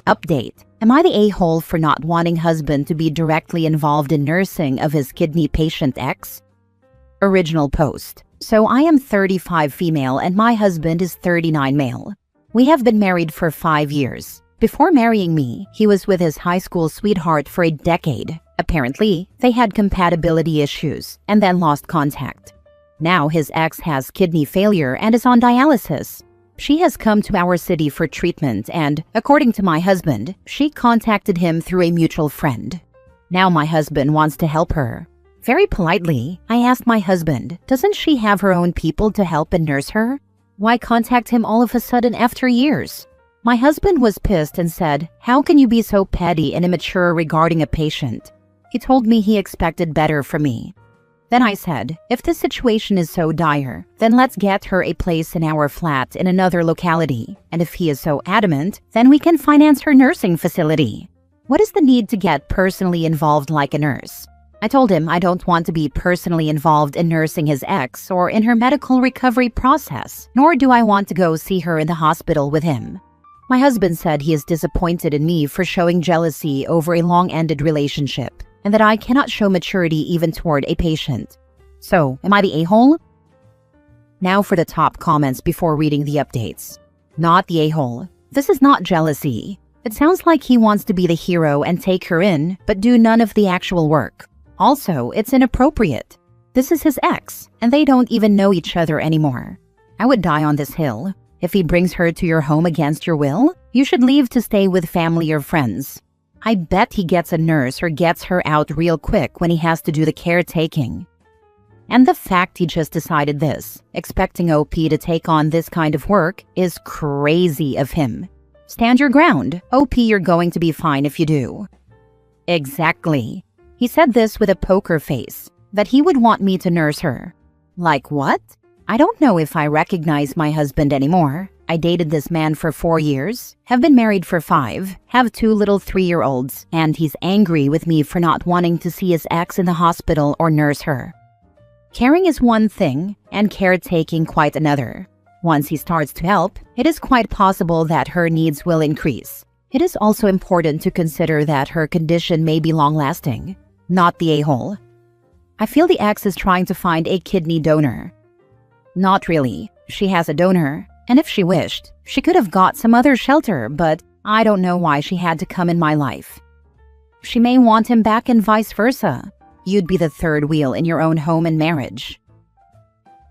Update. Am I the a-hole for not wanting husband to be directly involved in nursing of his kidney patient ex? Original post. So I am 35 female and my husband is 39 male. We have been married for 5 years. Before marrying me, he was with his high school sweetheart for a decade. Apparently, they had compatibility issues and then lost contact. Now his ex has kidney failure and is on dialysis. She has come to our city for treatment and, according to my husband, she contacted him through a mutual friend. Now my husband wants to help her. Very politely, I asked my husband, doesn't she have her own people to help and nurse her? Why contact him all of a sudden after years? My husband was pissed and said, how can you be so petty and immature regarding a patient? He told me he expected better from me. Then I said, if the situation is so dire, then let's get her a place in our flat in another locality. And if he is so adamant, then we can finance her nursing facility. What is the need to get personally involved like a nurse? I told him I don't want to be personally involved in nursing his ex or in her medical recovery process, nor do I want to go see her in the hospital with him. My husband said he is disappointed in me for showing jealousy over a long-ended relationship, and that I cannot show maturity even toward a patient. So, am I the a-hole? Now for the top comments before reading the updates. Not the a-hole. This is not jealousy. It sounds like he wants to be the hero and take her in, but do none of the actual work. Also, it's inappropriate. This is his ex, and they don't even know each other anymore. I would die on this hill. If he brings her to your home against your will, you should leave to stay with family or friends. I bet he gets a nurse or gets her out real quick when he has to do the caretaking. And the fact he just decided this, expecting OP to take on this kind of work, is crazy of him. Stand your ground. OP, you're going to be fine if you do. Exactly. He said this with a poker face, that he would want me to nurse her. Like what? I don't know if I recognize my husband anymore. I dated this man for 4 years, have been married for 5, have 2 little 3-year-olds, and he's angry with me for not wanting to see his ex in the hospital or nurse her. Caring is one thing, and caretaking quite another. Once he starts to help, it is quite possible that her needs will increase. It is also important to consider that her condition may be long-lasting. Not the a-hole. I feel the ex is trying to find a kidney donor. Not really. She has a donor. And if she wished, she could have got some other shelter, but I don't know why she had to come in my life. She may want him back and vice versa. You'd be the third wheel in your own home and marriage.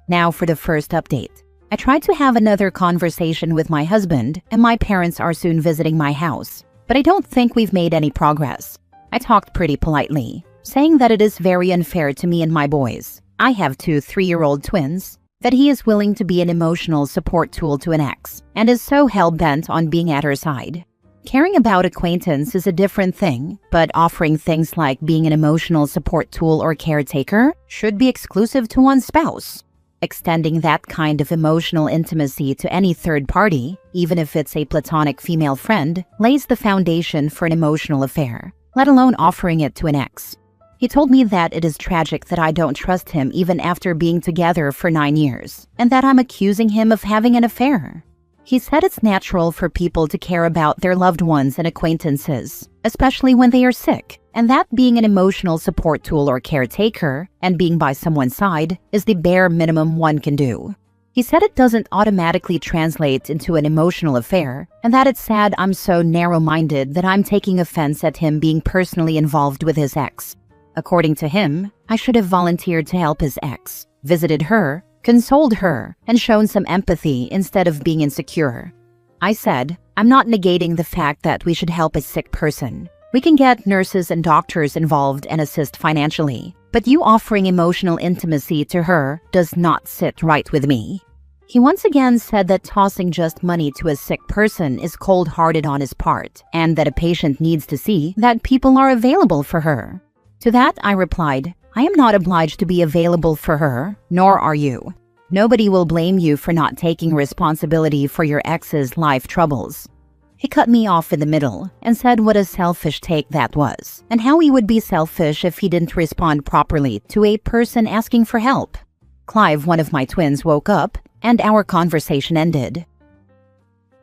Now for the first update. I tried to have another conversation with my husband, and my parents are soon visiting my house, but I don't think we've made any progress. I talked pretty politely, saying that it is very unfair to me and my boys. I have 2 3-year-old twins. That he is willing to be an emotional support tool to an ex, and is so hell-bent on being at her side. Caring about acquaintance is a different thing, but offering things like being an emotional support tool or caretaker should be exclusive to one's spouse. Extending that kind of emotional intimacy to any third party, even if it's a platonic female friend, lays the foundation for an emotional affair, let alone offering it to an ex. He told me that it is tragic that I don't trust him even after being together for 9 years, and that I'm accusing him of having an affair. He said it's natural for people to care about their loved ones and acquaintances, especially when they are sick, and that being an emotional support tool or caretaker, and being by someone's side, is the bare minimum one can do. He said it doesn't automatically translate into an emotional affair, and that it's sad I'm so narrow-minded that I'm taking offense at him being personally involved with his ex. According to him, I should have volunteered to help his ex, visited her, consoled her, and shown some empathy instead of being insecure. I said, I'm not negating the fact that we should help a sick person. We can get nurses and doctors involved and assist financially, but you offering emotional intimacy to her does not sit right with me. He once again said that tossing just money to a sick person is cold-hearted on his part, and that a patient needs to see that people are available for her. To that, I replied, I am not obliged to be available for her, nor are you. Nobody will blame you for not taking responsibility for your ex's life troubles. He cut me off in the middle and said what a selfish take that was, and how he would be selfish if he didn't respond properly to a person asking for help. Clive, one of my twins, woke up, and our conversation ended.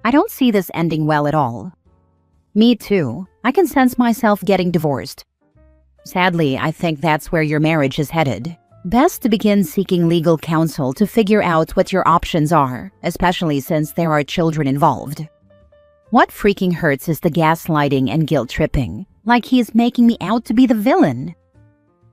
I don't see this ending well at all. Me too. I can sense myself getting divorced. Sadly, I think that's where your marriage is headed. Best to begin seeking legal counsel to figure out what your options are, especially since there are children involved. What freaking hurts is the gaslighting and guilt tripping, like he's making me out to be the villain.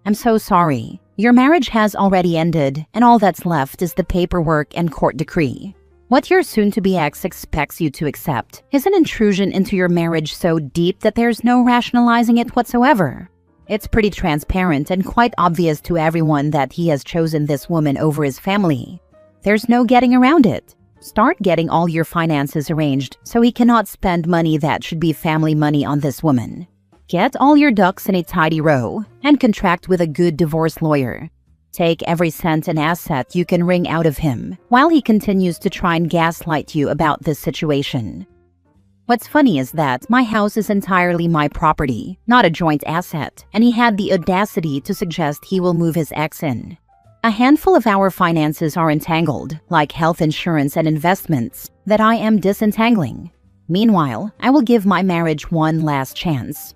I'm so sorry. Your marriage has already ended, and all that's left is the paperwork and court decree. What your soon-to-be ex expects you to accept is an intrusion into your marriage so deep that there's no rationalizing it whatsoever. It's pretty transparent and quite obvious to everyone that he has chosen this woman over his family. There's no getting around it. Start getting all your finances arranged so he cannot spend money that should be family money on this woman. Get all your ducks in a tidy row and contract with a good divorce lawyer. Take every cent and asset you can wring out of him while he continues to try and gaslight you about this situation. What's funny is that my house is entirely my property, not a joint asset, and he had the audacity to suggest he will move his ex in. A handful of our finances are entangled, like health insurance and investments, that I am disentangling. Meanwhile, I will give my marriage one last chance.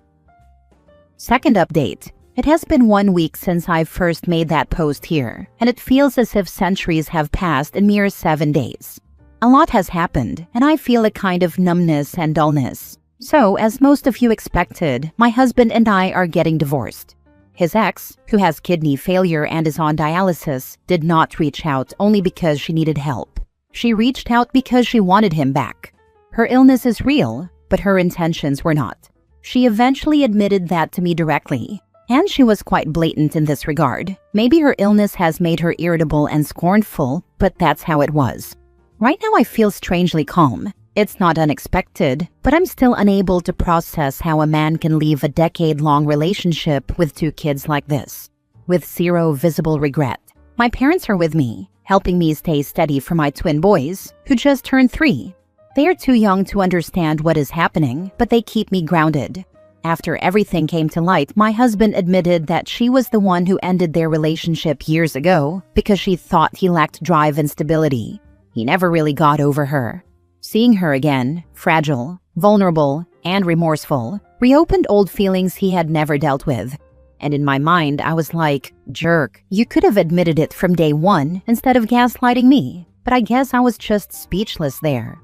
Second update. It has been 1 week since I first made that post here, and it feels as if centuries have passed in mere 7 days. A lot has happened, and I feel a kind of numbness and dullness. So, as most of you expected, my husband and I are getting divorced. His ex, who has kidney failure and is on dialysis, did not reach out only because she needed help. She reached out because she wanted him back. Her illness is real, but her intentions were not. She eventually admitted that to me directly, and she was quite blatant in this regard. Maybe her illness has made her irritable and scornful, but that's how it was. Right now I feel strangely calm. It's not unexpected, but I'm still unable to process how a man can leave a decade-long relationship with 2 kids like this, with zero visible regret. My parents are with me, helping me stay steady for my twin boys, who just turned 3. They are too young to understand what is happening, but they keep me grounded. After everything came to light, my husband admitted that she was the one who ended their relationship years ago because she thought he lacked drive and stability. He never really got over her. Seeing her again, fragile, vulnerable, and remorseful, reopened old feelings he had never dealt with. And in my mind, I was like, jerk, you could have admitted it from day one instead of gaslighting me. But I guess I was just speechless there.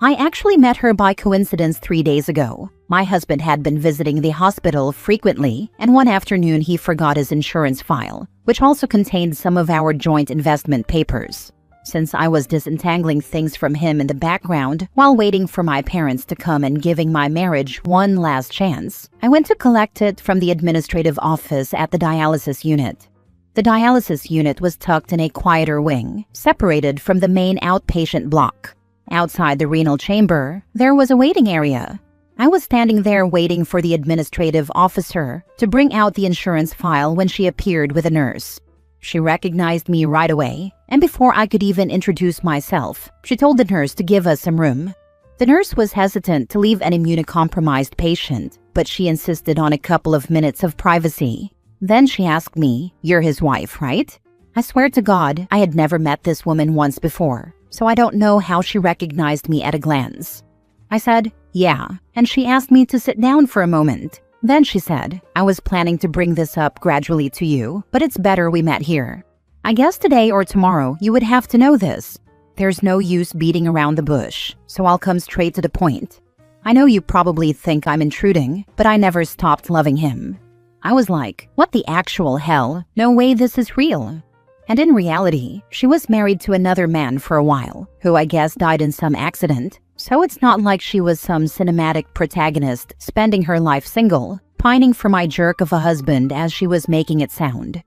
I actually met her by coincidence 3 days ago. My husband had been visiting the hospital frequently, and one afternoon he forgot his insurance file, which also contained some of our joint investment papers. Since I was disentangling things from him in the background while waiting for my parents to come and giving my marriage one last chance, I went to collect it from the administrative office at the dialysis unit. The dialysis unit was tucked in a quieter wing, separated from the main outpatient block. Outside the renal chamber, there was a waiting area. I was standing there waiting for the administrative officer to bring out the insurance file when she appeared with a nurse. She recognized me right away, and before I could even introduce myself, she told the nurse to give us some room. The nurse was hesitant to leave an immunocompromised patient, but she insisted on a couple of minutes of privacy. Then she asked me, "You're his wife, right?" I swear to God, I had never met this woman once before, so I don't know how she recognized me at a glance. I said, "Yeah," and she asked me to sit down for a moment. Then she said, "I was planning to bring this up gradually to you, but it's better we met here. I guess today or tomorrow you would have to know this. There's no use beating around the bush, so I'll come straight to the point. I know you probably think I'm intruding, but I never stopped loving him." I was like, what the actual hell? No way this is real. And in reality, she was married to another man for a while, who I guess died in some accident. So it's not like she was some cinematic protagonist spending her life single, pining for my jerk of a husband as she was making it sound.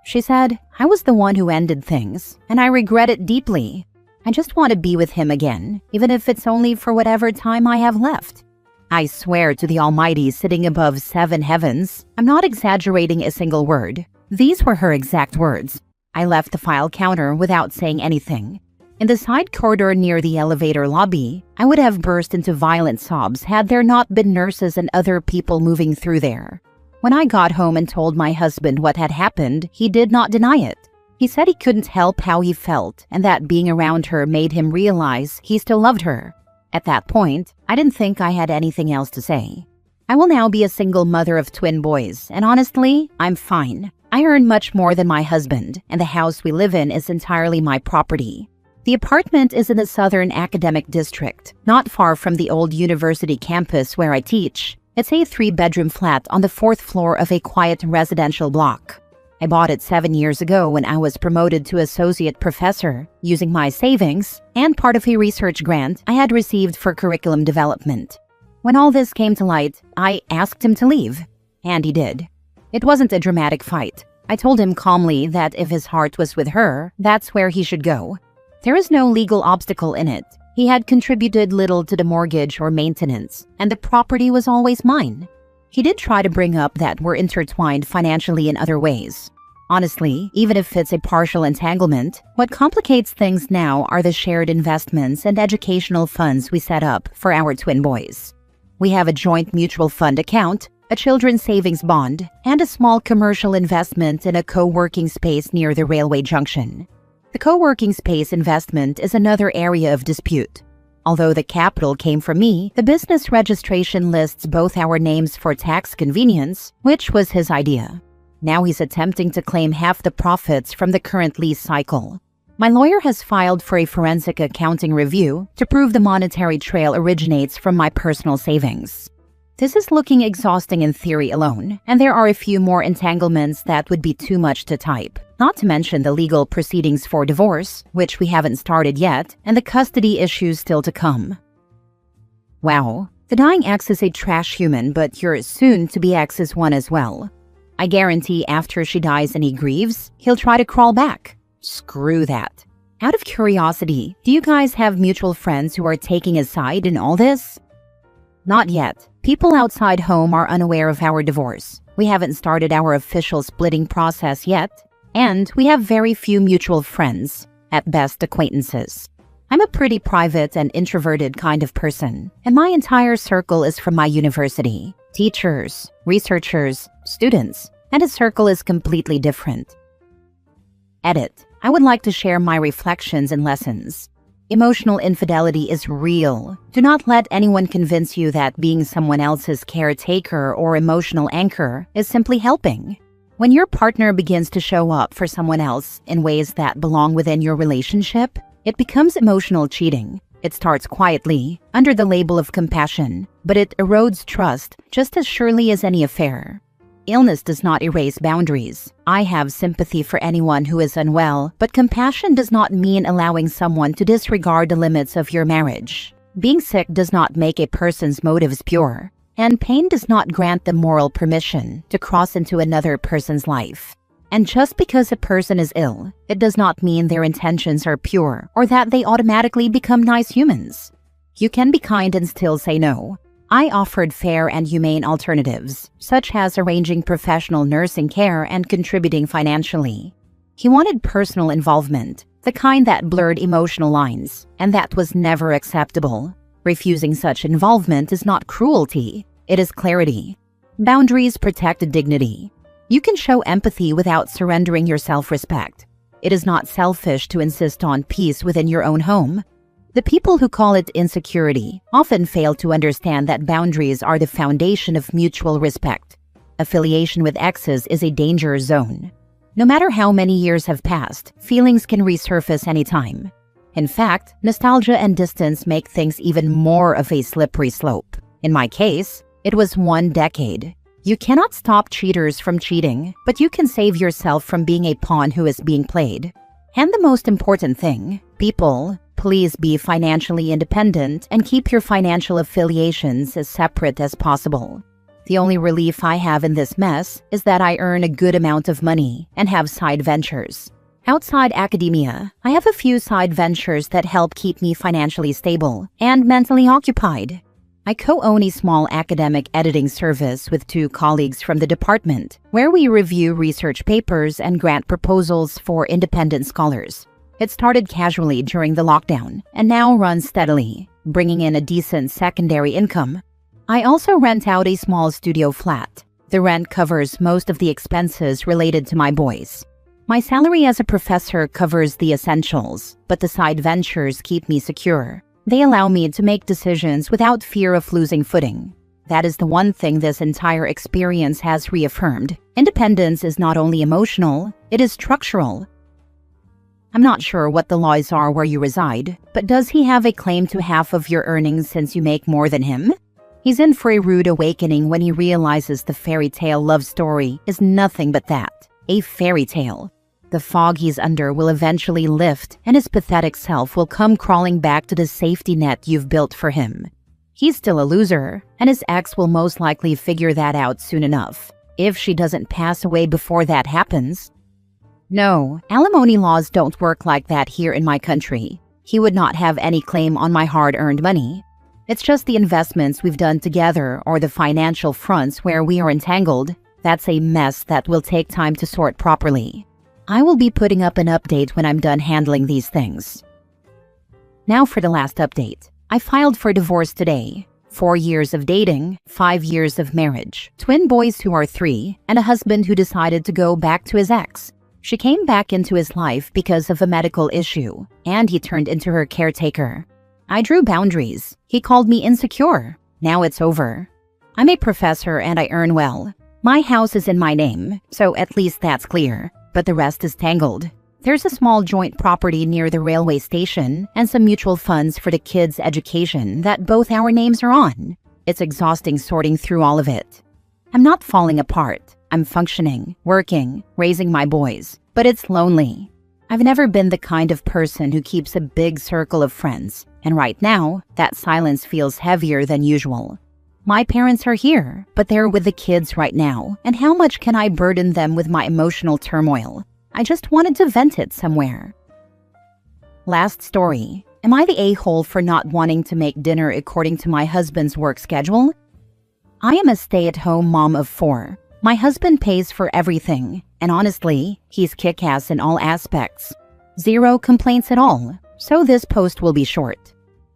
She said, "I was the one who ended things, and I regret it deeply. I just want to be with him again, even if it's only for whatever time I have left." I swear to the Almighty sitting above 7 heavens, I'm not exaggerating a single word. These were her exact words. I left the file counter without saying anything. In the side corridor near the elevator lobby, I would have burst into violent sobs had there not been nurses and other people moving through there. When I got home and told my husband what had happened, he did not deny it. He said he couldn't help how he felt and that being around her made him realize he still loved her. At that point, I didn't think I had anything else to say. I will now be a single mother of twin boys, and honestly, I'm fine. I earn much more than my husband, and the house we live in is entirely my property. The apartment is in the Southern Academic District, not far from the old university campus where I teach. It's a 3-bedroom flat on the 4th floor of a quiet residential block. I bought it 7 years ago when I was promoted to associate professor, using my savings and part of a research grant I had received for curriculum development. When all this came to light, I asked him to leave, and he did. It wasn't a dramatic fight. I told him calmly that if his heart was with her, that's where he should go. There is no legal obstacle in it. He had contributed little to the mortgage or maintenance, and the property was always mine. He did try to bring up that we're intertwined financially in other ways. Honestly, even if it's a partial entanglement, what complicates things now are the shared investments and educational funds we set up for our twin boys. We have a joint mutual fund account, a children's savings bond, and a small commercial investment in a co-working space near the railway junction. The co-working space investment is another area of dispute. Although the capital came from me, the business registration lists both our names for tax convenience, which was his idea. Now he's attempting to claim half the profits from the current lease cycle. My lawyer has filed for a forensic accounting review to prove the monetary trail originates from my personal savings. This is looking exhausting in theory alone, and there are a few more entanglements that would be too much to type. Not to mention the legal proceedings for divorce, which we haven't started yet, and the custody issues still to come. Wow, the dying ex is a trash human, but your soon-to-be ex is one as well. I guarantee after she dies and he grieves, he'll try to crawl back. Screw that. Out of curiosity, do you guys have mutual friends who are taking his side in all this? Not yet. People outside home are unaware of our divorce. We haven't started our official splitting process yet, and we have very few mutual friends, at best acquaintances. I'm a pretty private and introverted kind of person, and my entire circle is from my university. Teachers, researchers, students, and his circle is completely different. Edit. I would like to share my reflections and lessons. Emotional infidelity is real. Do not let anyone convince you that being someone else's caretaker or emotional anchor is simply helping. When your partner begins to show up for someone else in ways that belong within your relationship, it becomes emotional cheating. It starts quietly, under the label of compassion, but it erodes trust just as surely as any affair. Illness does not erase boundaries. I have sympathy for anyone who is unwell, but compassion does not mean allowing someone to disregard the limits of your marriage. Being sick does not make a person's motives pure, and pain does not grant them moral permission to cross into another person's life. And just because a person is ill, it does not mean their intentions are pure or that they automatically become nice humans. You can be kind and still say no. I offered fair and humane alternatives, such as arranging professional nursing care and contributing financially. He wanted personal involvement, the kind that blurred emotional lines, and that was never acceptable. Refusing such involvement is not cruelty, it is clarity. Boundaries protect dignity. You can show empathy without surrendering your self-respect. It is not selfish to insist on peace within your own home. The people who call it insecurity often fail to understand that boundaries are the foundation of mutual respect. Affiliation with exes is a danger zone. No matter how many years have passed, feelings can resurface anytime. In fact, nostalgia and distance make things even more of a slippery slope. In my case, it was 1 decade. You cannot stop cheaters from cheating, but you can save yourself from being a pawn who is being played. And the most important thing, people, please be financially independent and keep your financial affiliations as separate as possible. The only relief I have in this mess is that I earn a good amount of money and have side ventures. Outside academia, I have a few side ventures that help keep me financially stable and mentally occupied. I co-own a small academic editing service with 2 colleagues from the department, where we review research papers and grant proposals for independent scholars. It started casually during the lockdown and now runs steadily, bringing in a decent secondary income. I also rent out a small studio flat. The rent covers most of the expenses related to my boys. My salary as a professor covers the essentials, but the side ventures keep me secure. They allow me to make decisions without fear of losing footing. That is the one thing this entire experience has reaffirmed. Independence is not only emotional, it is structural. I'm not sure what the laws are where you reside, but does he have a claim to half of your earnings since you make more than him? He's in for a rude awakening when he realizes the fairy tale love story is nothing but that, a fairy tale. The fog he's under will eventually lift and his pathetic self will come crawling back to the safety net you've built for him. He's still a loser, and his ex will most likely figure that out soon enough, if she doesn't pass away before that happens. No, alimony laws don't work like that here in my country. He would not have any claim on my hard-earned money. It's just the investments we've done together or the financial fronts where we are entangled. That's a mess that will take time to sort properly. I will be putting up an update when I'm done handling these things. Now for the last update. I filed for divorce today. 4 years of dating, 5 years of marriage, twin boys who are 3, and a husband who decided to go back to his ex. She came back into his life because of a medical issue, and he turned into her caretaker. I drew boundaries. He called me insecure. Now it's over. I'm a professor and I earn well. My house is in my name, so at least that's clear, but the rest is tangled. There's a small joint property near the railway station and some mutual funds for the kids' education that both our names are on. It's exhausting sorting through all of it. I'm not falling apart. I'm functioning, working, raising my boys, but it's lonely. I've never been the kind of person who keeps a big circle of friends, and right now, that silence feels heavier than usual. My parents are here, but they're with the kids right now, and how much can I burden them with my emotional turmoil? I just wanted to vent it somewhere. Last story. Am I the a-hole for not wanting to make dinner according to my husband's work schedule? I am a stay-at-home mom of 4. My husband pays for everything, and honestly, he's kick-ass in all aspects. 0 complaints at all, so this post will be short.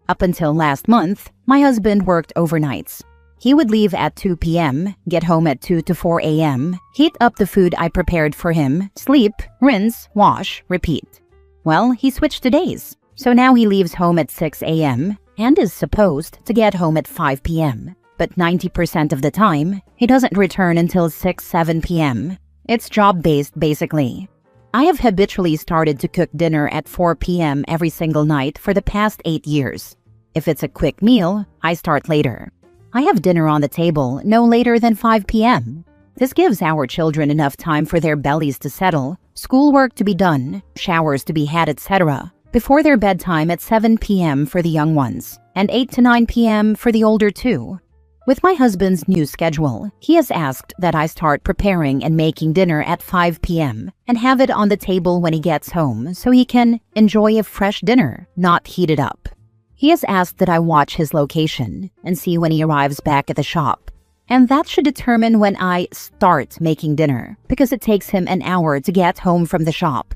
Up until last month, my husband worked overnights. He would leave at 2 p.m., get home at 2 to 4 a.m., heat up the food I prepared for him, sleep, rinse, wash, repeat. Well, he switched to days, so now he leaves home at 6 a.m. and is supposed to get home at 5 p.m. But 90% of the time, he doesn't return until 6-7 p.m. It's job-based, basically. I have habitually started to cook dinner at 4 p.m. every single night for the past 8 years. If it's a quick meal, I start later. I have dinner on the table no later than 5 p.m. This gives our children enough time for their bellies to settle, schoolwork to be done, showers to be had, etc., before their bedtime at 7 p.m. for the young ones, and 8 to 9 p.m. for the older two. With my husband's new schedule, he has asked that I start preparing and making dinner at 5 p.m. and have it on the table when he gets home so he can enjoy a fresh dinner, not heat it up. He has asked that I watch his location and see when he arrives back at the shop. And that should determine when I start making dinner, because it takes him an hour to get home from the shop.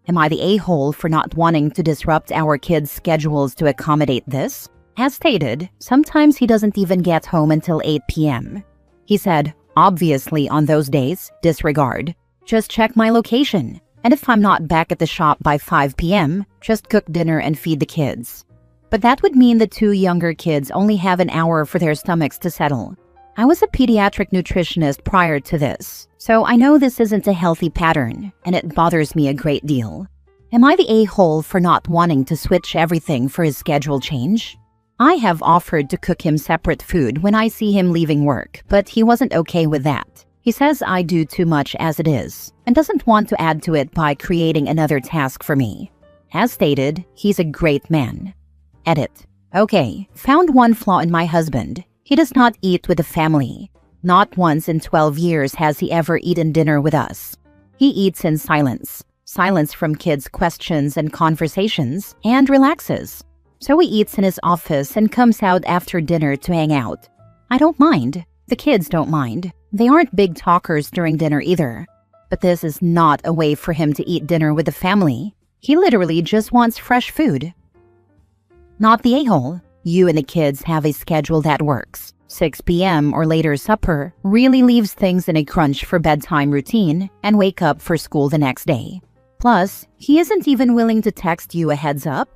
Am I the a-hole for not wanting to disrupt our kids' schedules to accommodate this? As stated, sometimes he doesn't even get home until 8 p.m. He said, obviously on those days, disregard. Just check my location. And if I'm not back at the shop by 5 p.m., just cook dinner and feed the kids. But that would mean the 2 younger kids only have an hour for their stomachs to settle. I was a pediatric nutritionist prior to this, so I know this isn't a healthy pattern, and it bothers me a great deal. Am I the a-hole for not wanting to switch everything for his schedule change? I have offered to cook him separate food when I see him leaving work, but he wasn't okay with that. He says I do too much as it is, and doesn't want to add to it by creating another task for me. As stated, he's a great man. Edit. Okay, found one flaw in my husband. He does not eat with the family. Not once in 12 years has he ever eaten dinner with us. He eats in silence. Silence from kids' questions and conversations, and relaxes. So he eats in his office and comes out after dinner to hang out. I don't mind. The kids don't mind. They aren't big talkers during dinner either. But this is not a way for him to eat dinner with the family. He literally just wants fresh food. Not the a-hole. You and the kids have a schedule that works. 6 p.m. or later supper really leaves things in a crunch for bedtime routine and wake up for school the next day. Plus, he isn't even willing to text you a heads up.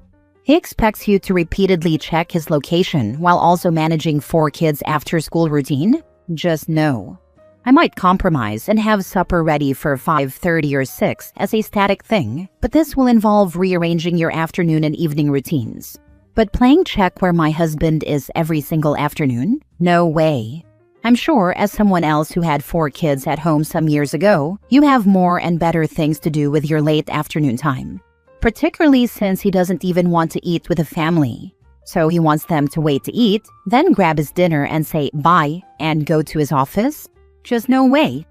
He expects you to repeatedly check his location while also managing 4 kids' after-school routine? Just no. I might compromise and have supper ready for 5:30 or 6 as a static thing, but this will involve rearranging your afternoon and evening routines. But playing check where my husband is every single afternoon? No way. I'm sure, as someone else who had 4 kids at home some years ago, you have more and better things to do with your late afternoon time. Particularly since he doesn't even want to eat with the family. So he wants them to wait to eat, then grab his dinner and say bye and go to his office? Just no way.